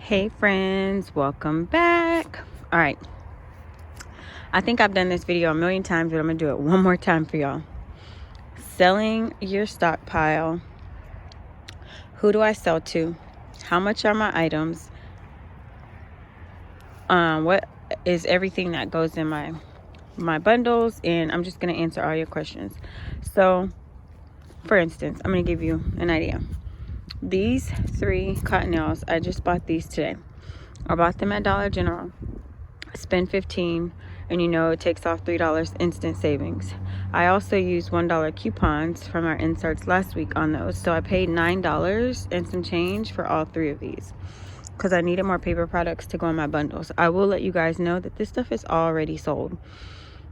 Hey friends, welcome back. All right, I think I've done this video a million times, but I'm gonna do it one more time for y'all. Selling your stockpile. Who do I sell to? How much are my items? What is everything that goes in my bundles? And I'm just gonna answer all your questions. So for instance, I'm gonna give you an idea. These 3 cotton nails, I just bought these today. I bought them at Dollar General. Spend $15 and it takes off $3 instant savings. I also used $1 coupons from our inserts last week on those, so I paid $9 and some change for all 3 of these because I needed more paper products to go in my bundles. I will let you guys know that this stuff is already sold.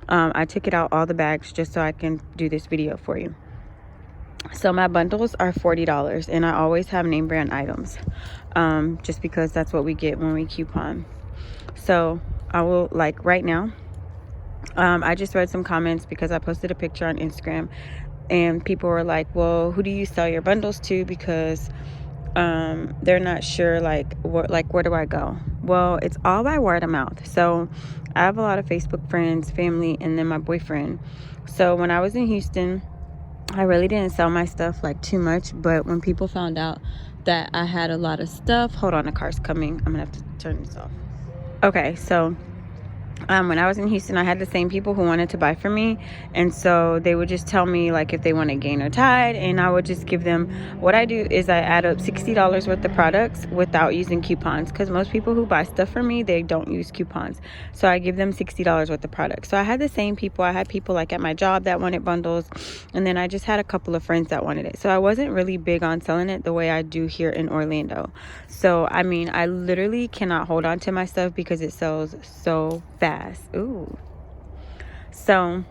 I took it out all the bags just so I can do this video for you. So my bundles are $40 and I always have name brand items, just because that's what we get when we coupon. So I will, like right now, I just read some comments because I posted a picture on Instagram and people were like, well, who do you sell your bundles to? Because they're not sure, where do I go? Well, it's all by word of mouth. So I have a lot of Facebook friends, family, and then my boyfriend. So when I was in Houston, I really didn't sell my stuff like too much, but when people found out that I had a lot of stuff, hold on, the car's coming. I'm gonna have to turn this off. Okay, so when I was in Houston, I had the same people who wanted to buy from me, and so they would just tell me like if they want to gain or tide, and I would just give them. What I do is I add up $60 worth of products without using coupons, because most people who buy stuff from me, they don't use coupons. So I give them $60 worth of products. So I had the same people. I had people like at my job that wanted bundles, and then I just had a couple of friends that wanted it. So I wasn't really big on selling it the way I do here in Orlando. So I mean, I literally cannot hold on to my stuff because it sells so fast. Ooh. So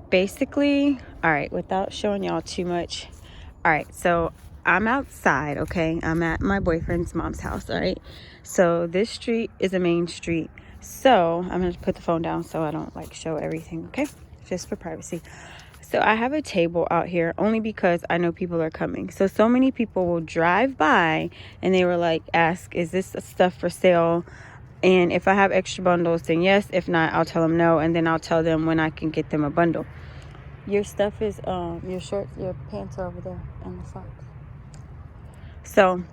basically, all right, without showing y'all too much, all right, so I'm outside, okay? I'm at my boyfriend's mom's house, all right? So this street is a main street. So I'm gonna put the phone down so I don't like show everything, okay? Just for privacy. So I have a table out here only because I know people are coming. So many people will drive by and they were like, ask, is this stuff for sale? And if I have extra bundles, then yes. If not, I'll tell them no, and then I'll tell them when I can get them a bundle. Your stuff is your shorts, your pants are over there, and the socks. So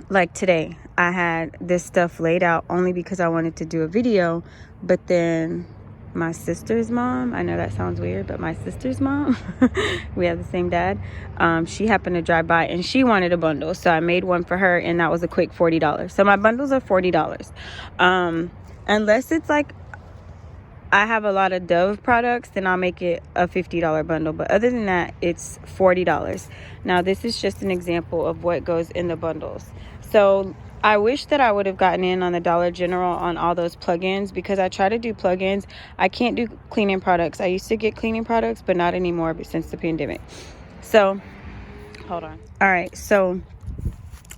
like today, I had this stuff laid out only because I wanted to do a video, but then my sister's mom, I know that sounds weird, but my sister's mom, we have the same dad, she happened to drive by and she wanted a bundle, so I made one for her, and that was a quick $40. So my bundles are $40, unless it's like I have a lot of Dove products, then I'll make it a $50 bundle, but other than that, it's $40. Now this is just an example of what goes in the bundles. So I wish that I would have gotten in on the Dollar General on all those plugins, because I try to do plugins. I can't do cleaning products. I used to get cleaning products, but not anymore since the pandemic. So, hold on. All right, so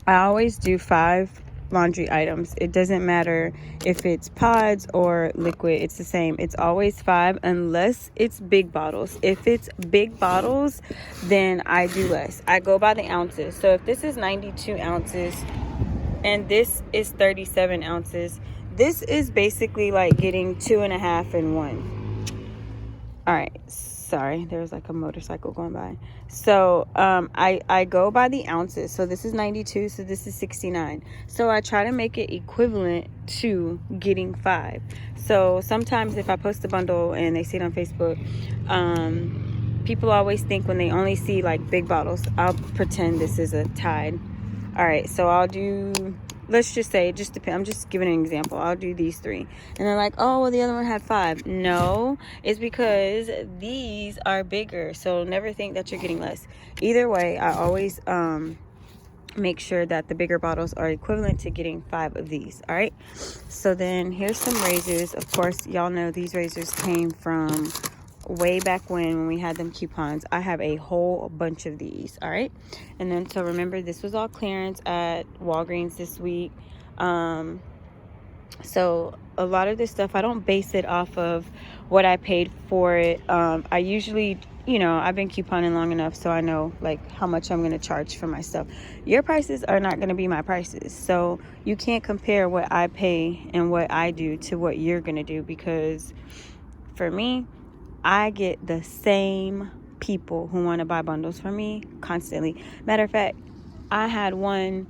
I always do 5 laundry items. It doesn't matter if it's pods or liquid, it's the same. It's always 5 unless it's big bottles. If it's big bottles, then I do less. I go by the ounces. So if this is 92 ounces and this is 37 ounces, this is basically like getting 2.5 in one. All right, sorry, there's like a motorcycle going by. So I go by the ounces. So this is 92, so this is 69. So I try to make it equivalent to getting 5. So sometimes if I post a bundle and they see it on Facebook, people always think when they only see like big bottles, I'll pretend this is a Tide. All right, so I'll do, let's just say, it just depends. I'm just giving an example. I'll do these 3. And they're like, oh, well, the other one had 5. No, it's because these are bigger. So never think that you're getting less. Either way, I always make sure that the bigger bottles are equivalent to getting 5 of these. All right. So then here's some razors. Of course, y'all know these razors came from way back when we had them coupons. I have a whole bunch of these. All right. And then, so remember, this was all clearance at Walgreens this week. So a lot of this stuff, I don't base it off of what I paid for it. I usually you know, I've been couponing long enough so I know like how much I'm going to charge for my stuff. Your prices are not going to be my prices. So you can't compare what I pay and what I do to what you're going to do, because for me, I get the same people who want to buy bundles from me constantly. Matter of fact, I had one,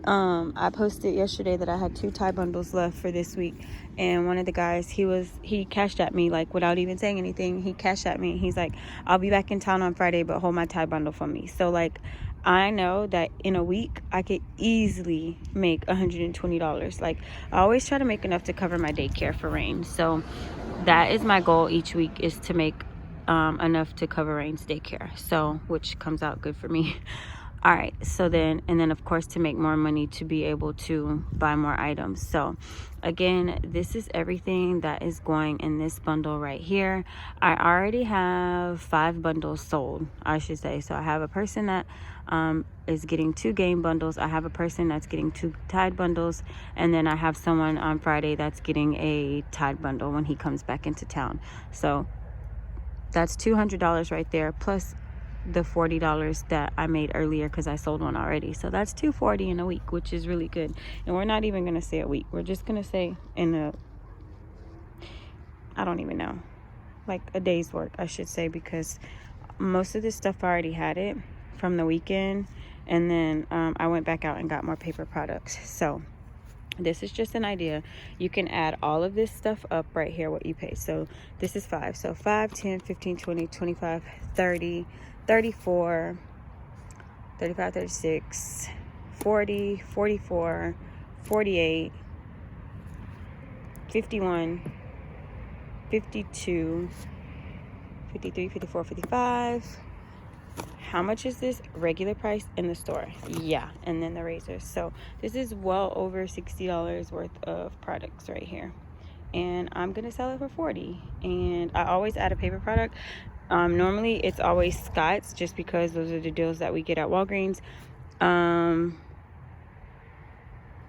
I posted yesterday that I had 2 tie bundles left for this week, and one of the guys, he cashed at me, like without even saying anything. He cashed at me. He's like, I'll be back in town on Friday, but hold my tie bundle for me. So like, I know that in a week I could easily make $120. Like, I always try to make enough to cover my daycare for Rain. So that is my goal each week, is to make enough to cover Rain's daycare, so which comes out good for me. All right, so then, and then of course to make more money to be able to buy more items. So again, this is everything that is going in this bundle right here. I already have 5 bundles sold, I should say. So I have a person that is getting 2 game bundles. I have a person that's getting 2 Tide bundles, and then I have someone on Friday that's getting a Tide bundle when he comes back into town. So that's $200 right there, plus the $40 that I made earlier because I sold one already. So that's $240 in a week, which is really good. And we're not even gonna say a week, we're just gonna say in a, I don't even know, like a day's work, I should say, because most of this stuff I already had it from the weekend, and then I went back out and got more paper products. So this is just an idea. You can add all of this stuff up right here, what you pay. So this is 5. So 5, 10, 15, 20, 25, 30, 34, 35, 36, 40, 44, 48, 51, 52, 53, 54, 55. How much is this? Regular price in the store. Yeah, and then the razors. So this is well over $60 worth of products right here, and I'm gonna sell it for $40. And I always add a paper product. Normally it's always Scott's, just because those are the deals that we get at Walgreens.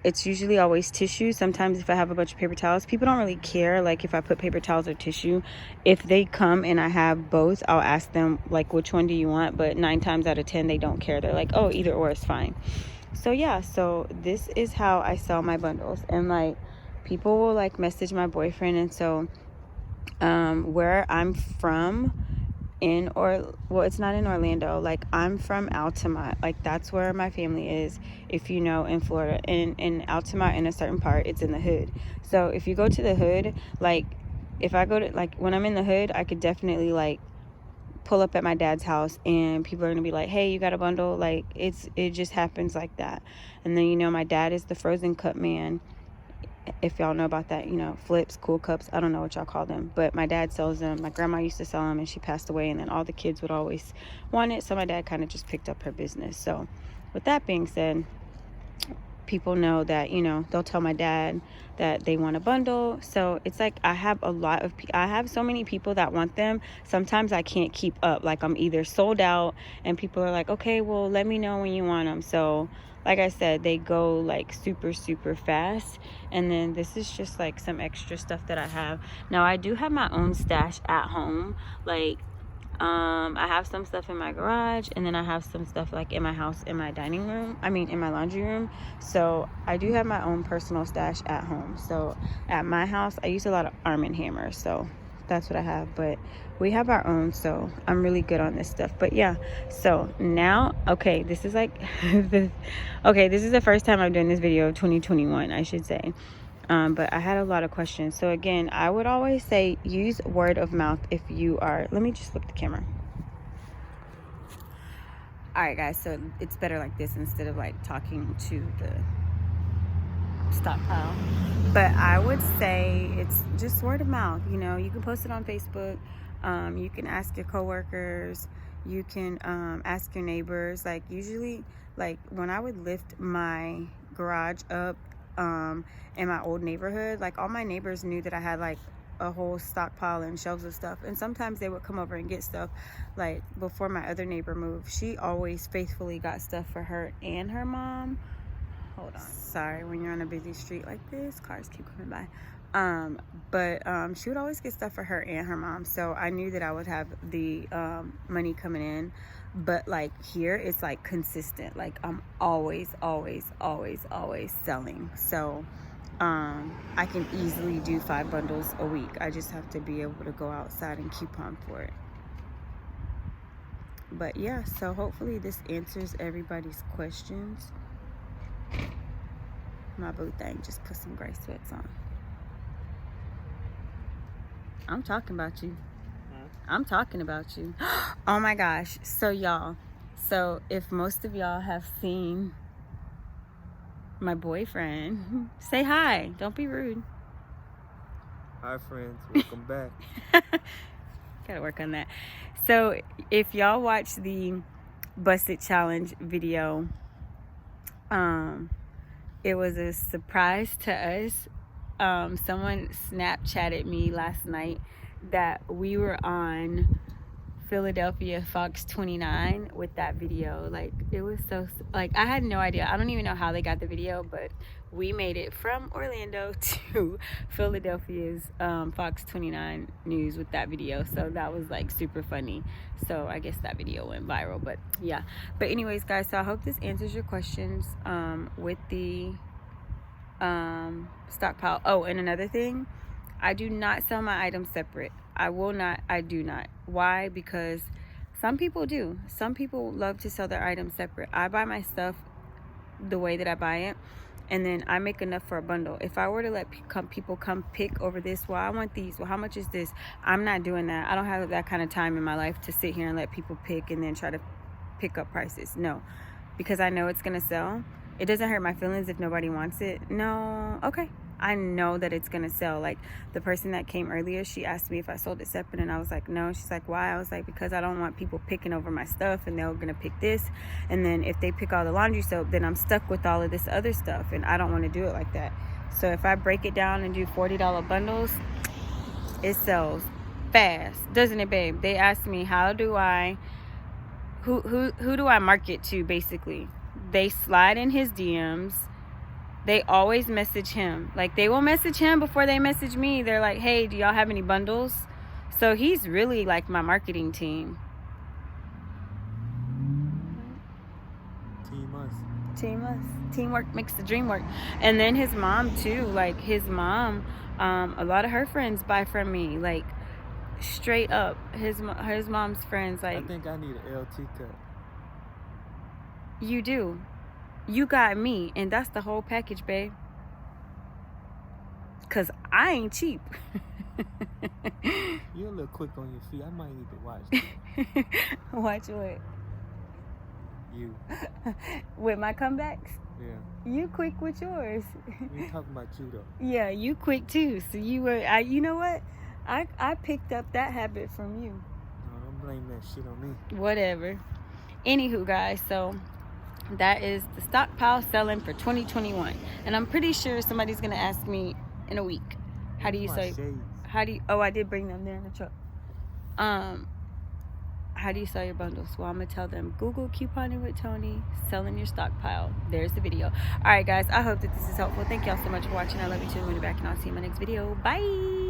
It's usually always tissue. Sometimes if I have a bunch of paper towels, people don't really care, like if I put paper towels or tissue. If they come and I have both, I'll ask them like, which one do you want? But 9 times out of 10 they don't care. They're like, oh, either or is fine. So yeah, so this is how I sell my bundles. And like, people will like message my boyfriend, and so where I'm from, well, it's not in Orlando, like I'm from Altamont, like that's where my family is, if you know, in Florida. And in Altamont, in a certain part, it's in the hood. So if you go to the hood, like if I go to, like when I'm in the hood, I could definitely like pull up at my dad's house and people are gonna be like, hey, you got a bundle? Like it just happens like that. And then, you know, my dad is the frozen cup man, if y'all know about that, you know, flips, cool cups, I don't know what y'all call them, but my dad sells them. My grandma used to sell them, and she passed away, and then all the kids would always want it, so my dad kind of just picked up her business. So with that being said, people know that, you know, they'll tell my dad that they want a bundle. So it's like I have so many people that want them. Sometimes I can't keep up, like I'm either sold out and people are like, okay, well, let me know when you want them. So like I said, they go like super fast. And then this is just like some extra stuff that I have. Now I do have my own stash at home. Like I have some stuff in my garage, and then I have some stuff like in my house, in my dining room, in my laundry room. So I do have my own personal stash at home. So at my house, I use a lot of Arm & Hammer, so that's what I have. But we have our own, so I'm really good on this stuff. But yeah, so now, okay, this is like this is the first time I'm doing this video of 2021, I should say. But I had a lot of questions. So again, I would always say use word of mouth if you are, let me just flip the camera. All right, guys, so it's better like this instead of like talking to the Stockpile. But I would say it's just word of mouth. You know, you can post it on Facebook. You can ask your coworkers. You can ask your neighbors. Like usually, like when I would lift my garage up in my old neighborhood, like all my neighbors knew that I had like a whole stockpile and shelves of stuff, and sometimes they would come over and get stuff. Like before my other neighbor moved, she always faithfully got stuff for her and her mom. Hold on, sorry, when you're on a busy street like this, cars keep coming by. But she would always get stuff for her and her mom, so I knew that I would have the money coming in. But like here it's like consistent, like I'm always selling. So I can easily do 5 bundles a week. I just have to be able to go outside and coupon for it. But yeah, so hopefully this answers everybody's questions. My boo thing just put some gray sweats on. I'm talking about you. I'm talking about you. Oh my gosh. So y'all, so if most of y'all have seen my boyfriend, say hi. Don't be rude. Hi friends, welcome back. Gotta work on that. So if y'all watch the Busted Challenge video, it was a surprise to us. Someone Snapchatted me last night that we were on Philadelphia Fox 29 with that video. Like, it was so, like, I had no idea. I don't even know how they got the video, but we made it from Orlando to Philadelphia's Fox 29 news with that video. So that was like super funny. So I guess that video went viral. But yeah, but anyways guys, so I hope this answers your questions with the Stockpile. Oh, and another thing, I do not sell my items separate. I do not. Why? Because some people do. Some people love to sell their items separate. I buy my stuff the way that I buy it, and then I make enough for a bundle. If I were to let people come pick over this, well, I want these, well, how much is this? I'm not doing that. I don't have that kind of time in my life to sit here and let people pick and then try to pick up prices. No, because I know it's gonna sell. It doesn't hurt my feelings if nobody wants it. No, okay, I know that it's gonna sell. Like the person that came earlier, she asked me if I sold it separate, and I was like, no. She's like, why? I was like, because I don't want people picking over my stuff, and they're gonna pick this, and then if they pick all the laundry soap, then I'm stuck with all of this other stuff, and I don't want to do it like that. So if I break it down and do $40 bundles, it sells fast, doesn't it, babe? They asked me, how do I, who do I market to? Basically, they slide in his DMs. They always message him. Like, they will message him before they message me. They're like, hey, do y'all have any bundles? So he's really like my marketing team. Team us. Teamwork makes the dream work. And then his mom too. Like his mom, a lot of her friends buy from me. Like straight up, his mom's friends. Like, I think I need an LT cut. You do. You got me, and that's the whole package, babe. Cause I ain't cheap. You're a little quick on your feet. I might need to watch that. Watch what? You. With my comebacks? Yeah. You quick with yours. We talking about you though. Yeah, you quick too. So you were. You know what? I picked up that habit from you. No, don't blame that shit on me. Whatever. Anywho, guys, so that is the Stockpile selling for 2021, and I'm pretty sure somebody's gonna ask me in a week, how do you say? How do you? Oh, I did bring them there in the truck. How do you sell your bundles? Well, I'm gonna tell them, Google couponing with Toni, selling your Stockpile. There's the video. All right, guys. I hope that this is helpful. Thank y'all so much for watching. I love you too. We'll be back, and I'll see you in my next video. Bye.